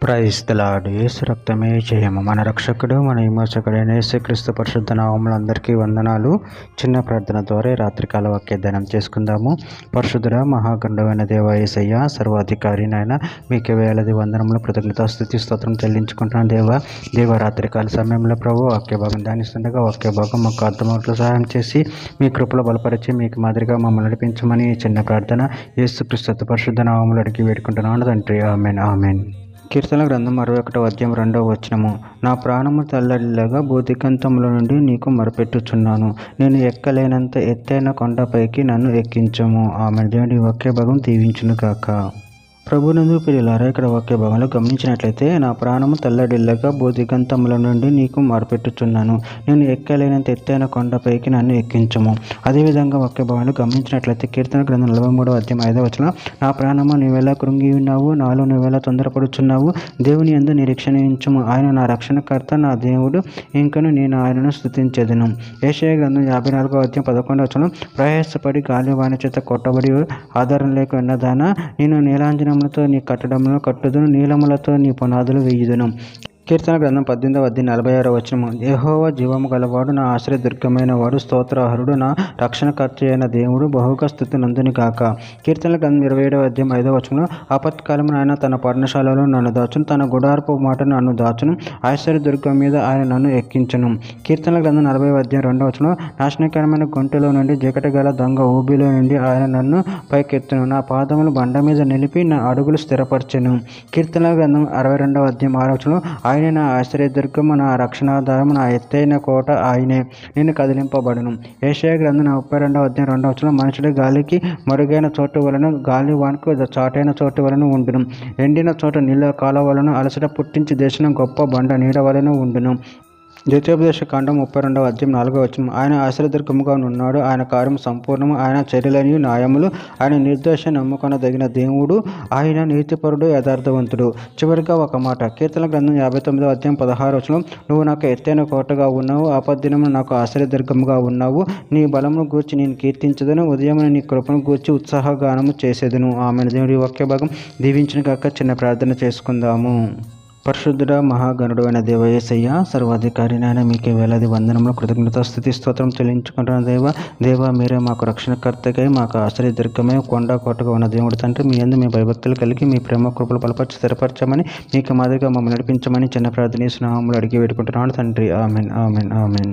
Praise the lord. యేసు రక్తమే జయము. మన రక్షకుడు మన విమోచకుడైన యేసుక్రీస్తు పరిశుద్ధ నామములో అందరికీ వందనాలు. చిన్న ప్రార్థన ద్వారా రాత్రికాల వాక్యధ్యానం చేసుకుందాము. పరిశుద్ధుడ మహాగండమైన దేవ యేసయ్య, సర్వాధికారి నాయన, మీకు వేలది వందనములు కృతజ్ఞతా స్తుతి స్తోత్రం చెల్లించుకుంటున్నాను దేవ రాత్రికాల సమయంలో ప్రభు వాక్య భాగం ధ్యానిస్తుండగా వాక్య భాగం మాకు అర్థమవుట్లో సహాయం చేసి మీ కృపలో బలపరిచి మీకు మాదిరిగా మమ్మల్ని నడిపించమని చిన్న ప్రార్థన యేసుక్రీస్తు పరిశుద్ధ నామములో అడిగి వేడుకుంటున్నాను తండ్రి. Amen amen. కీర్తన గ్రంథం 61 అధ్యాయం 2వ వచనము. నా ప్రాణము తల్లడిల్లగా భూదిగంతముల నుండి నీకు మొరపెట్టుచున్నాను. నేను ఎక్కలేనంత ఎత్తైన కొండపైకి నన్ను ఎక్కించము. ఆమె దేవుని వాక్య భాగం దీవించును గాక. ప్రభునందు ప్రియులారా, ఇక్కడ వాక్య భాగంలో గమనించినట్లయితే, నా ప్రాణము తల్లడిల్లగా భూదిగంతముల నుండి నీకు మొరపెట్టుచున్నాను. నేను ఎక్కలేనంత ఎత్తైన కొండపైకి నన్ను ఎక్కించము. అదేవిధంగా వాక్య భాగంలో గమనించినట్లయితే కీర్తన గ్రంథం 43వ అధ్యాయం 5వ వచనం. నా ప్రాణము నీవెలా కృంగి ఉన్నావు, నాలో నువ్వెలా తొందరపడుచున్నావు. దేవుని యందు నిరీక్షణ ఉంచుము. ఆయన నా రక్షణకర్త, నా దేవుడు, ఇంకను నేను ఆయనను స్తుతించెదను. యెషయా గ్రంథం 54వ అధ్యాయం 11వ వచనం. ప్రయాసపడి గాలి వాన చేత కొట్టబడి ఆధారం లేక ఉన్నదానా, నేను నీలాంజనములతో నీ కట్టడములను కట్టుదును, నీలములతో నీ పునాదులు వేయుదును. కీర్తన గ్రంథం 18వ అధ్యాయం 46వ వచనము. యెహోవా జీవము గలవాడు, నా ఆశ్రయదుర్గమైన వాడు, స్తోత్రార్హుడు, నా రక్షణకర్త అయిన దేవుడు, బహుగా స్తుతి నందుని గాక. కీర్తన గ్రంథం 27వ అధ్యాయం 5వ వచనంలో. ఆపత్కాలమున ఆయన తన పర్ణశాలలో నన్ను దాచును, తన గుడారపు మాటను నన్ను దాచును, ఆశ్రయదుర్గం మీద ఆయన నన్ను ఎక్కించును. కీర్తన గ్రంథం 40వ అధ్యాయం 2వ వచనం. నాశనకరమైన గొంతులో నుండి, జకటి గల దొంగ ఊబిలో నుండి ఆయన నన్ను పైకెత్తును, నా పాదములు బండ మీద నిలిపి నా అడుగులు స్థిరపరచెను. కీర్తన గ్రంథం 62వ అధ్యాయం 6వ వచనం. ఆయన నా ఆశ్రయదుర్గము, నా రక్షణాధారము, నా ఎత్తైన కోట ఆయనే, నేను కదిలింపబడును. యెషయా గ్రంథం 32వ అధ్యాయం 2వ వచనం. మనుషుడి గాలికి మరుగైన చోటు వలన, గాలి వానకు చాటైన చోటు వలన ఉండును. ఎండిన చోట నీళ్ళ కాలవలను, అలసట పుట్టించి దేశం గొప్ప బండ నీడ వలన ఉండును. ద్వితీయోపదేశ కాండం 32వ అధ్యాయం 4వ వచనం. ఆయన ఆశ్రయదుర్గముగా ఉన్నాడు, ఆయన కార్యము సంపూర్ణము, ఆయన చర్యలని న్యాయములు, ఆయన నిర్దోష నమ్ముకొనదగిన దేవుడు, ఆయన నీతిపరుడు, యథార్థవంతుడు. చివరిగా ఒక మాట. కీర్తన గ్రంథం 59వ అధ్యాయం 16వ వచనం. నువ్వు నాకు ఎత్తైన కోటగా ఉన్నావు, ఆపద్దినమున నాకు ఆశ్రయదుర్గముగా ఉన్నావు. నీ బలమును గూర్చి నేను కీర్తించదను, ఉదయమున నీ కృపను గూర్చి ఉత్సాహగానము చేసేదను. ఆమె దేవుడి వాక్య భాగం దీవించిన కాక చిన్న ప్రార్థన చేసుకుందాము. పరిశుద్ధుడ మహాగణుడు అయిన దేవ యేసయ్య, సర్వాధికారి నాయన, మీకే వేలాది వందనములు కృతజ్ఞత స్థుతి స్తోత్రం చెల్లించుకుంటున్న దేవ మీరే మాకు రక్షణకర్తకై, మాకు ఆశ్రయదుర్గమై, కొండ కోటగా ఉన్న దేవుడు తండ్రి. మీ యందు మీ భయభక్తులు కలిగి మీ ప్రేమ కృపలు బలపరిచి స్థిరపరచమని, మీకు మాదిరిగా మమ్మల్ని నడిపించమని చిన్న ప్రార్థన నామములో అడిగి వేడుకుంటున్నాను తండ్రి. Amen amen amen.